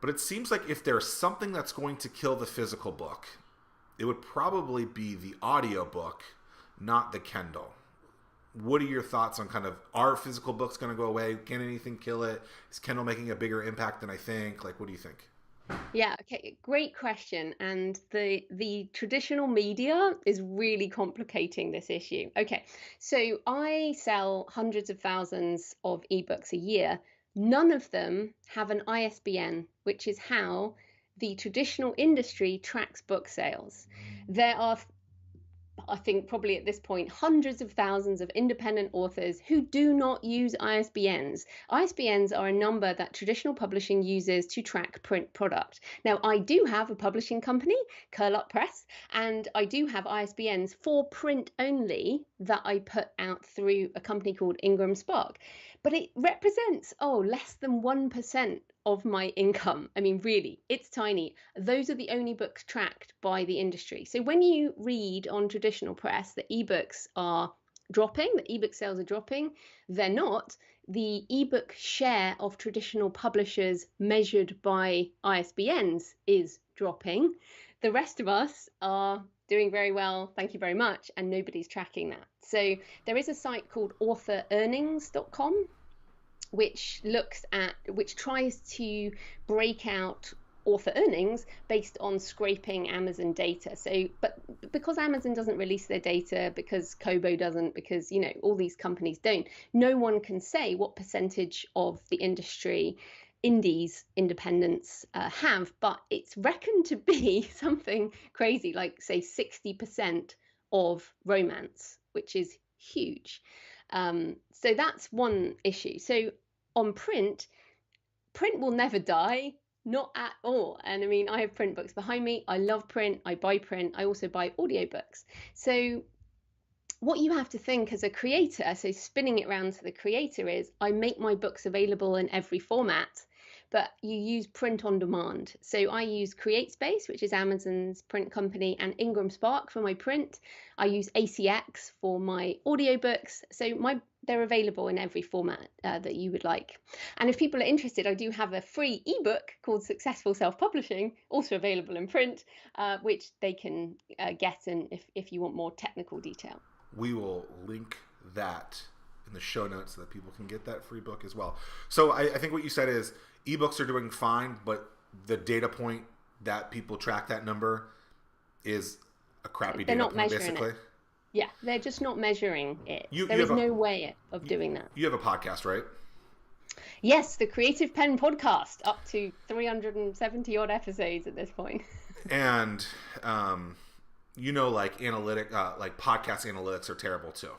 But it seems like if there's something that's going to kill the physical book, it would probably be the audiobook, not the Kindle. What are your thoughts on kind of, are physical books going to go away? Can anything kill it? Is Kindle making a bigger impact than I think? Like, what do you think? Yeah, okay, great question. And the traditional media is really complicating this issue. Okay, so I sell hundreds of thousands of ebooks a year. None of them have an ISBN, which is how the traditional industry tracks book sales. There are, I think, probably at this point, hundreds of thousands of independent authors who do not use ISBNs. ISBNs are a number that traditional publishing uses to track print product. Now, I do have a publishing company, Curl Up Press, and I do have ISBNs for print only that I put out through a company called Ingram Spark. But it represents, less than 1% of my income. I mean, really, it's tiny. Those are the only books tracked by the industry. So when you read on traditional press that ebooks are dropping, the ebook sales are dropping, they're not. The ebook share of traditional publishers measured by ISBNs is dropping. The rest of us are doing very well, thank you very much, and nobody's tracking that. So there is a site called author-earnings.com which tries to break out author earnings based on scraping Amazon data. So, but because Amazon doesn't release their data, because Kobo doesn't, because all these companies don't, no one can say what percentage of the industry indies, independents have, but it's reckoned to be something crazy, like say 60% of romance, which is huge. So that's one issue. So on print will never die, not at all. And I mean, I have print books behind me. I love print. I buy print. I also buy audiobooks. So what you have to think as a creator, so spinning it around to the creator, is I make my books available in every format, but you use print on demand. So I use CreateSpace, which is Amazon's print company, and Ingram Spark for my print. I use ACX for my audiobooks. So they're available in every format that you would like. And if people are interested, I do have a free ebook called Successful Self-Publishing, also available in print, which they can get in if you want more technical detail. We will link that in the show notes so that people can get that free book as well. So I think what you said is ebooks are doing fine, but the data point that people track that number is a crappy data point, basically. It. Yeah, they're just not measuring it. There is no way of doing that. You have a podcast, right? Yes, the Creative Penn podcast, up to 370 odd episodes at this point. And like podcast analytics are terrible too.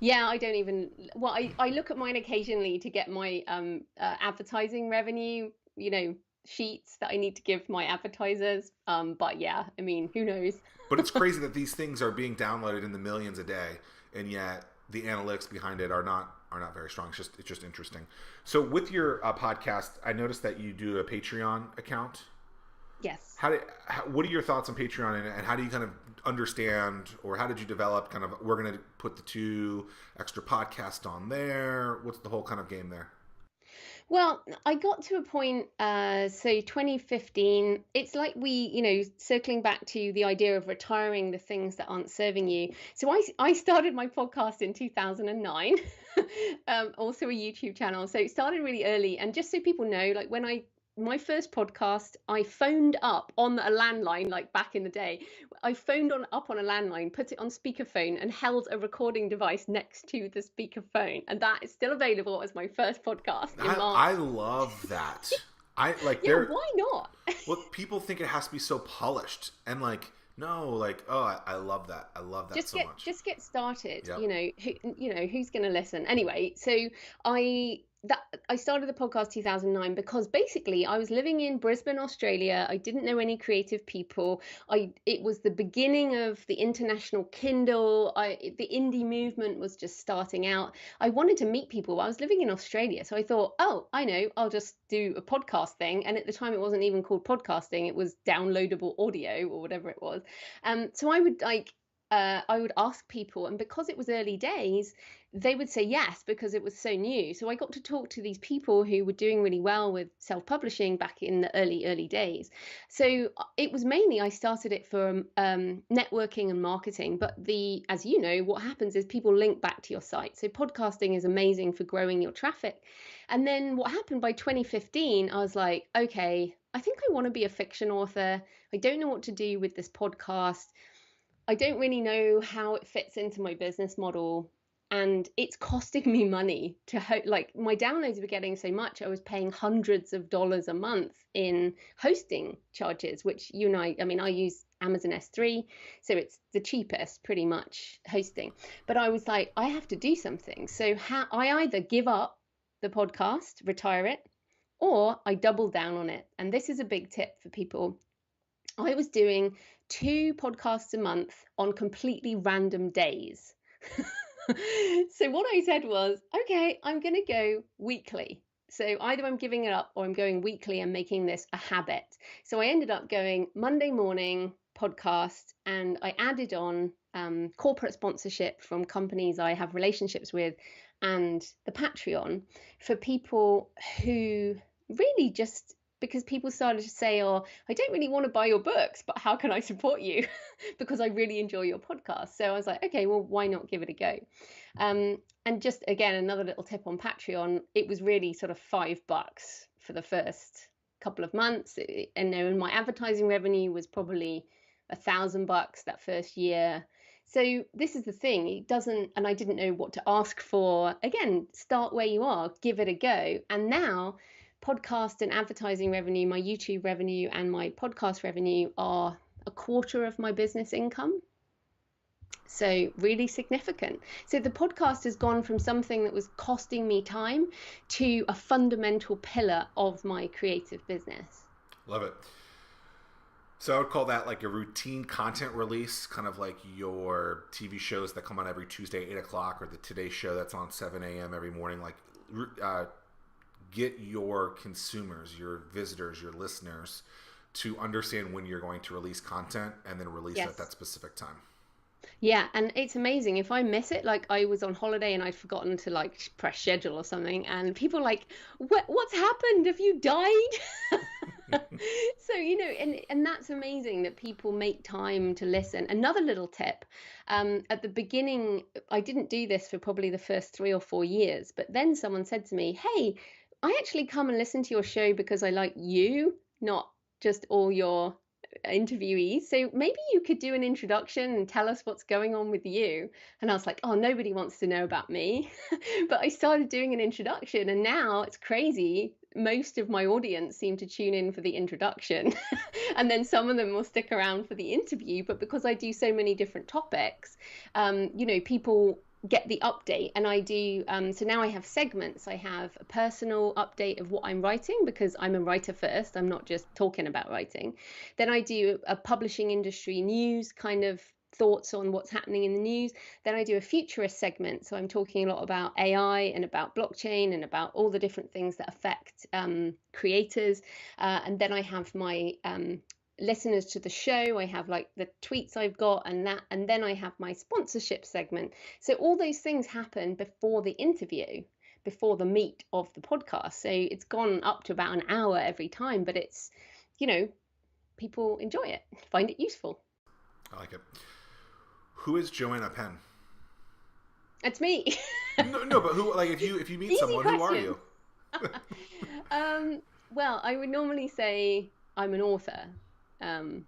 Yeah, I don't even. Well, I look at mine occasionally to get my advertising revenue, sheets that I need to give my advertisers. But yeah, I mean, who knows? But it's crazy that these things are being downloaded in the millions a day, and yet the analytics behind it are not very strong. It's just interesting. So with your podcast, I noticed that you do a Patreon account. Yes. What are your thoughts on Patreon, and how do you kind of understand, or how did you develop kind of, we're going to put the 2 extra podcasts on there? What's the whole kind of game there? Well, I got to a point, so 2015, it's like circling back to the idea of retiring the things that aren't serving you. So I started my podcast in 2009, also a YouTube channel. So it started really early. And just so people know, like my first podcast, I phoned up on a landline, like back in the day. I phoned up on a landline, put it on speakerphone, and held a recording device next to the speakerphone. And that is still available as my first podcast in March. I love that. Why not? Well, people think it has to be so polished, and no, I love that. I love that so much. Just get started. Yep. Who's going to listen anyway? So I started the podcast 2009 because basically I was living in Brisbane, Australia. I didn't know any creative people. It was the beginning of the international Kindle. The indie movement was just starting out. I wanted to meet people. I was living in Australia, so I thought, oh, I know, I'll just do a podcast thing. And at the time, it wasn't even called podcasting; it was downloadable audio or whatever it was. So I would ask people, and because it was early days, they would say yes because it was so new. So I got to talk to these people who were doing really well with self-publishing back in the early days. So it was mainly, I started it for networking and marketing. But as you know, what happens is people link back to your site. So podcasting is amazing for growing your traffic. And then what happened by 2015, I was like, okay, I think I want to be a fiction author. I don't know what to do with this podcast. I don't really know how it fits into my business model, and it's costing me money to my downloads were getting so much. I was paying hundreds of dollars a month in hosting charges, which I use Amazon S3, so it's the cheapest pretty much hosting. But I was like, I have to do something. So I either give up the podcast, retire it, or I double down on it. And this is a big tip for people. I was doing 2 podcasts a month on completely random days. So what I said was, okay, I'm going to go weekly. So either I'm giving it up or I'm going weekly and making this a habit. So I ended up going Monday morning podcast, and I added on corporate sponsorship from companies I have relationships with, and the Patreon for people who really just, because people started to say, oh, I don't really want to buy your books, but how can I support you? Because I really enjoy your podcast. So I was like, okay, well, why not give it a go? And just, again, another little tip on Patreon, it was really sort of $5 for the first couple of months. And my advertising revenue was probably $1,000 that first year. So this is the thing, it doesn't, and I didn't know what to ask for. Again, start where you are, give it a go. And now podcast and advertising revenue, my YouTube revenue and my podcast revenue are a quarter of my business income. So really significant. So the podcast has gone from something that was costing me time to a fundamental pillar of my creative business. Love it. So I would call that like a routine content release, kind of like your TV shows that come on every Tuesday, 8 o'clock, or the Today Show that's on 7 a.m. every morning. Like, get your consumers, your visitors, your listeners to understand when you're going to release content and then release it at that specific time. Yeah, and it's amazing. If I miss it, like I was on holiday and I'd forgotten to like press schedule or something, and people are like, what's happened? Have you died? So, and that's amazing that people make time to listen. Another little tip, at the beginning, I didn't do this for probably the first 3 or 4 years, but then someone said to me, hey, I actually come and listen to your show because I like you, not just all your interviewees. So maybe you could do an introduction and tell us what's going on with you. And I was like, oh, nobody wants to know about me. But I started doing an introduction, and now it's crazy. Most of my audience seem to tune in for the introduction. And then some of them will stick around for the interview. But because I do so many different topics, people get the update. And I do, so now I have segments. I have a personal update of what I'm writing, because I'm a writer first. I'm not just talking about writing. Then I do a publishing industry news kind of thoughts on what's happening in the news. Then I do a futurist segment. So I'm talking a lot about AI and about blockchain and about all the different things that affect creators. And then I have my listeners to the show. I have like the tweets I've got and that, and then I have my sponsorship segment. So all those things happen before the interview, before the meat of the podcast. So it's gone up to about an hour every time, but it's, people enjoy it, find it useful. I like it. Who is Joanna Penn? It's me. no, but who? Like, if you meet someone, question. Who are you? Well, I would normally say I'm an author, and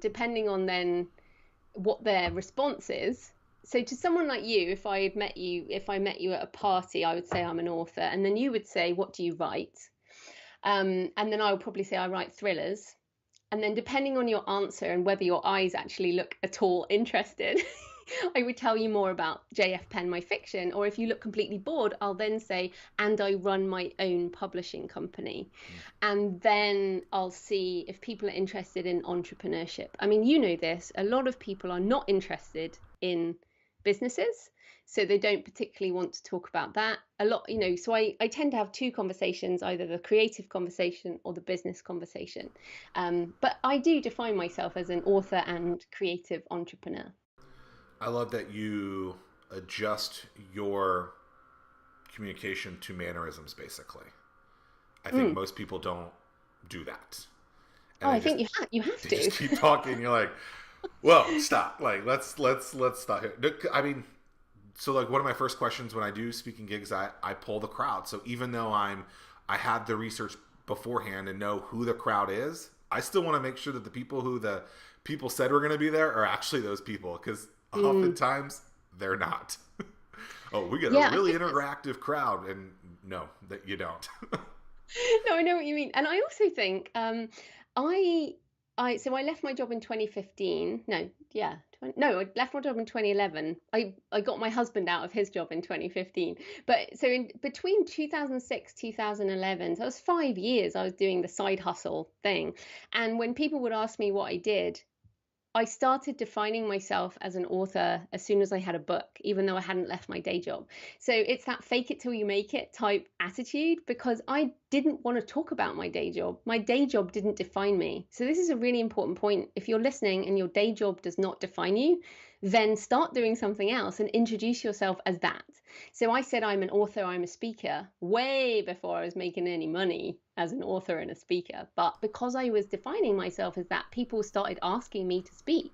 depending on then what their response is. So to someone like you, if I met you at a party, I would say I'm an author, and then you would say, what do you write? And then I would probably say I write thrillers. And then depending on your answer and whether your eyes actually look at all interested, I would tell you more about JF Penn, my fiction. Or if you look completely bored, I'll then say, and I run my own publishing company. And then I'll see if people are interested in entrepreneurship. I mean, you know this, a lot of people are not interested in businesses. So they don't particularly want to talk about that a lot, so I tend to have two conversations, either the creative conversation or the business conversation. But I do define myself as an author and creative entrepreneur. I love that you adjust your communication to mannerisms, basically. I think most people don't do that. And I think you have to. Just keep talking. You're like, well, stop. Like, let's stop here. I mean, so like one of my first questions when I do speaking gigs, I poll the crowd. So even though I had the research beforehand and know who the crowd is, I still want to make sure that the people who the people said were going to be there are actually those people, because oftentimes they're not. Oh, we get a really interactive crowd, and no, that you don't. No, I know what you mean. And I also think so I left my job in 2015. I left my job in 2011. I got my husband out of his job in 2015. But so in between 2006, 2011, so it was 5 years I was doing the side hustle thing. And when people would ask me what I did, I started defining myself as an author as soon as I had a book, even though I hadn't left my day job. So it's that fake it till you make it type attitude, because I didn't want to talk about my day job. My day job didn't define me. So this is a really important point. If you're listening and your day job does not define you, then start doing something else and introduce yourself as that. So I said I'm an author, I'm a speaker, way before I was making any money as an author and a speaker. But because I was defining myself as that, people started asking me to speak.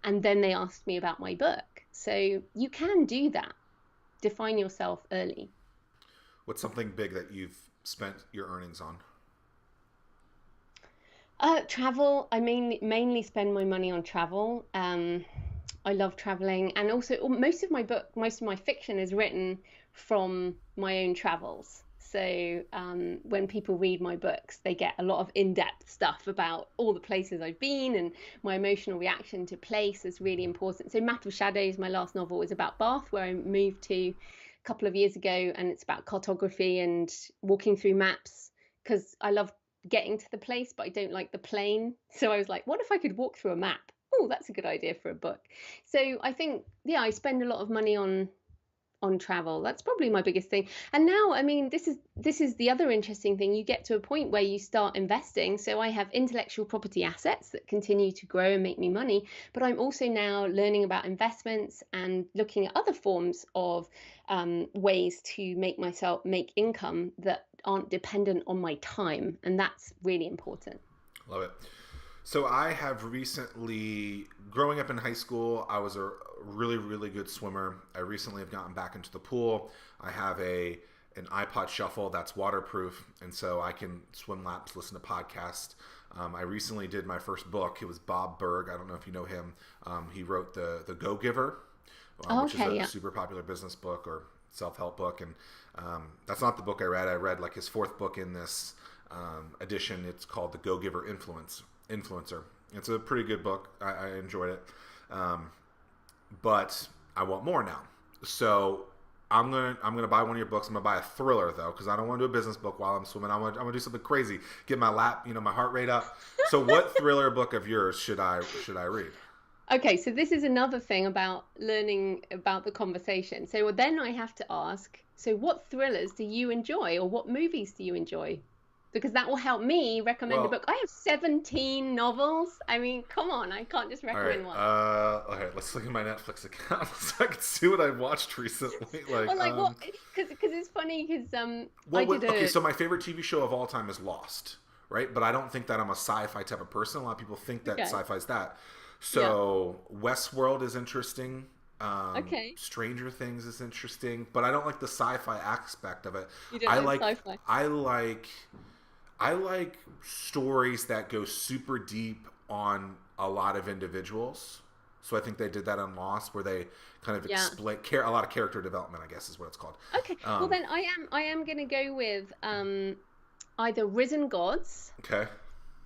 And then they asked me about my book. So you can do that. Define yourself early. What's something big that you've spent your earnings on? Travel. I mainly spend my money on travel. I love traveling, and also most of my fiction is written from my own travels. So when people read my books, they get a lot of in-depth stuff about all the places I've been, and my emotional reaction to place is really important. So Map of Shadows, my last novel, is about Bath, where I moved to a couple of years ago, and it's about cartography and walking through maps, because I love getting to the place, but I don't like the plane. So I was like, what if I could walk through a map? Oh, that's a good idea for a book. So I think, yeah, I spend a lot of money on travel. That's probably my biggest thing. And now, I mean, this is the other interesting thing. You get to a point where you start investing. So I have intellectual property assets that continue to grow and make me money, but I'm also now learning about investments and looking at other forms of ways to make income that aren't dependent on my time, and that's really important. Love it. So I have recently, growing up in high school, I was a really, really good swimmer. I recently have gotten back into the pool. I have an iPod Shuffle that's waterproof, and so I can swim laps, listen to podcasts. I recently did my first book. It was Bob Berg. I don't know if you know him. He wrote the Go Giver, which is Okay, a yeah. super popular business book or self-help book. And that's not the book I read. I read like his fourth book in this edition. It's called The Go Giver Influencer. It's a pretty good book. I enjoyed it. But I want more now. So I'm gonna buy one of your books. I'm gonna buy a thriller though, because I don't want to do a business book while I'm swimming. I'm gonna do something crazy. Get my my heart rate up. So what thriller book of yours should I read? Okay, so this is another thing about learning about the conversation. So then I have to ask, so what thrillers do you enjoy, or what movies do you enjoy? Because that will help me recommend a book. Well, I have 17 novels. I mean, come on, I can't just all right. recommend one. Okay. Let's look at my Netflix account so I can see what I've watched recently. Or like what? Because it's funny because I did Okay. a So my favorite TV show of all time is Lost, right? But I don't think that I'm a sci-fi type of person. A lot of people think that okay, sci-fi is that. yeah, So Westworld is interesting. okay. Stranger Things is interesting, but I don't like the sci-fi aspect of it. You don't I like like sci-fi. I like I like stories that go super deep on a lot of individuals. So I think they did that on Lost, where they kind of Yeah. explain a lot of character development. I guess is what it's called. Okay. Well, Um, then I am gonna go with either Risen Gods, okay.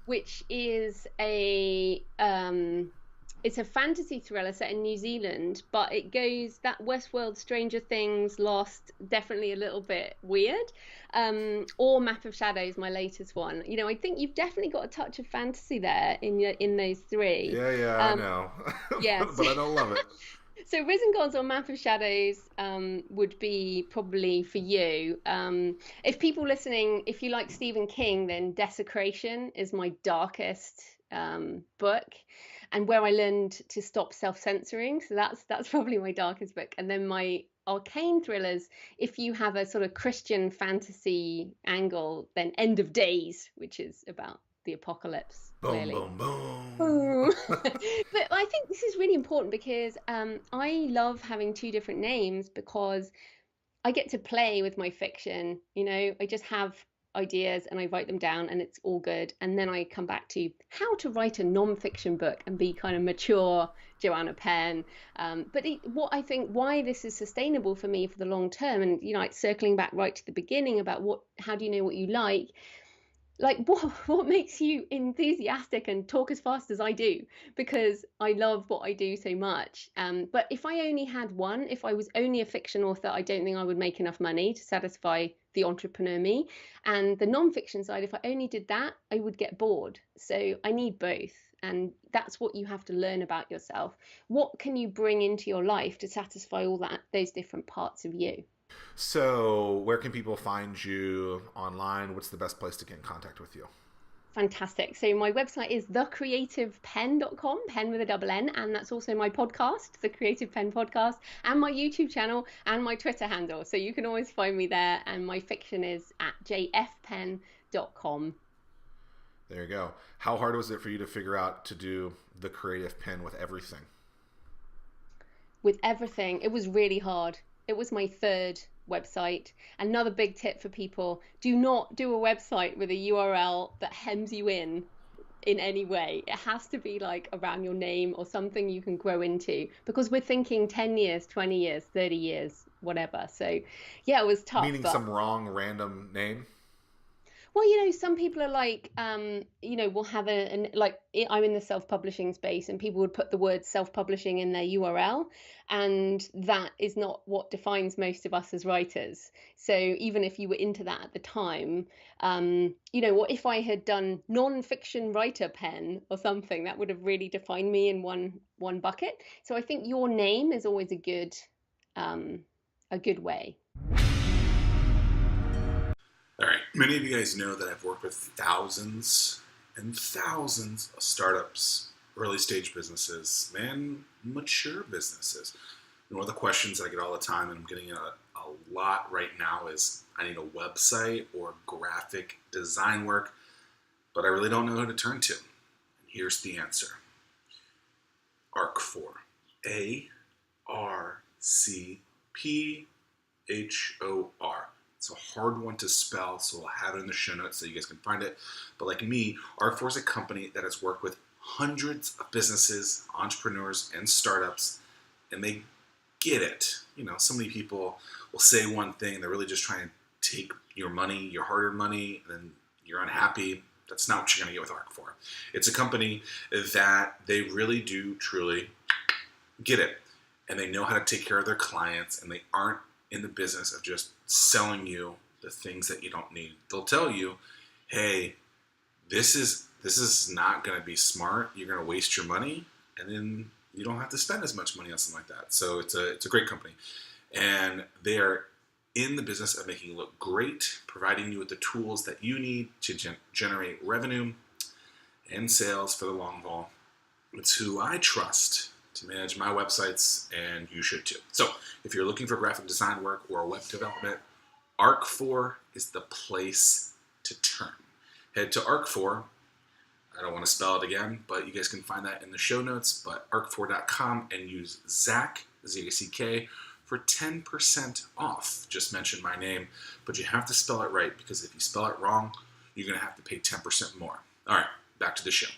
which is it's a fantasy thriller set in New Zealand, but it goes that Westworld, Stranger Things, Lost, definitely a little bit weird. Or Map of Shadows, my latest one. You know, I think you've definitely got a touch of fantasy there in those three. Yeah, yeah, I Um, know, yes. but I don't love it. So Risen Gods or Map of Shadows would be probably for you. If people listening, if you like Stephen King, then Desecration is my darkest book, and where I learned to stop self-censoring. So that's probably my darkest book. And then my arcane thrillers, if you have a sort of Christian fantasy angle, then End of Days, which is about the apocalypse, Boom, clearly. boom, boom. Ooh. But I think this is really important because I love having two different names because I get to play with my fiction. You know, I just have ideas and I write them down and it's all good. And then I come back to how to write a non-fiction book and be kind of mature Joanna Penn. What I think why this is sustainable for me for the long term, and you know, like circling back right to the beginning about how do you know what you like what makes you enthusiastic and talk as fast as I do, because I love what I do so much. But if I only had one, if I was only a fiction author, I don't think I would make enough money to satisfy the entrepreneur me. And the non-fiction side, if I only did that, I would get bored. So I need both, and that's what you have to learn about yourself. What can you bring into your life to satisfy all those different parts of you? So, where can people find you online? What's the best place to get in contact with you? Fantastic. So my website is thecreativepenn.com, pen with a double N, and that's also my podcast, The Creative Pen Podcast, and my YouTube channel and my Twitter handle. So you can always find me there, and my fiction is at jfpen.com. There you go. How hard was it for you to figure out to do the creative pen with everything? With everything, it was really hard. It was my third website. Another big tip for people: do not do a website with a URL that hems you in. in any way. It has to be like around your name or something you can grow into, because we're thinking 10 years, 20 years, 30 years, whatever. So yeah, it was tough, Meaning but some wrong random name. well, some people are like, we'll have like, I'm in the self-publishing space, and people would put the word self-publishing in their URL, and that is not what defines most of us as writers. So even if you were into that at the time, what if I had done non-fiction writer pen or something, that would have really defined me in one bucket. So I think your name is always um, a good way. All right. Many of you guys know that I've worked with thousands and thousands of startups, early stage businesses, and mature businesses. And one of the questions I get all the time, and I'm getting a lot right now, is I need a website or graphic design work, but I really don't know who to turn to. And here's the answer: Arc4. ARCPHOR. It's a hard one to spell, so I'll have it in the show notes so you guys can find it. But like me, Arc4 is a company that has worked with hundreds of businesses, entrepreneurs, and startups, and they get it. So many people will say one thing, and they're really just trying to take your money, your hard-earned money, and then you're unhappy. That's not what you're going to get with Arc4. It's a company that they really do truly get it, and they know how to take care of their clients, and they aren't in the business of just selling you the things that you don't need. They'll tell you, hey, this is not going to be smart. You're going to waste your money, and then you don't have to spend as much money on something like that. So it's a great company, and they are in the business of making you look great, providing you with the tools that you need to generate revenue and sales for the long haul. It's who I trust to manage my websites, and you should too. So if you're looking for graphic design work or web development, Arc4 is the place to turn. Head to Arc4. I don't want to spell it again, but you guys can find that in the show notes, but arc4.com, and use Zach, Z-A-C-K, for 10% off. Just mention my name, but you have to spell it right, because if you spell it wrong, you're going to have to pay 10% more. All right, back to the show.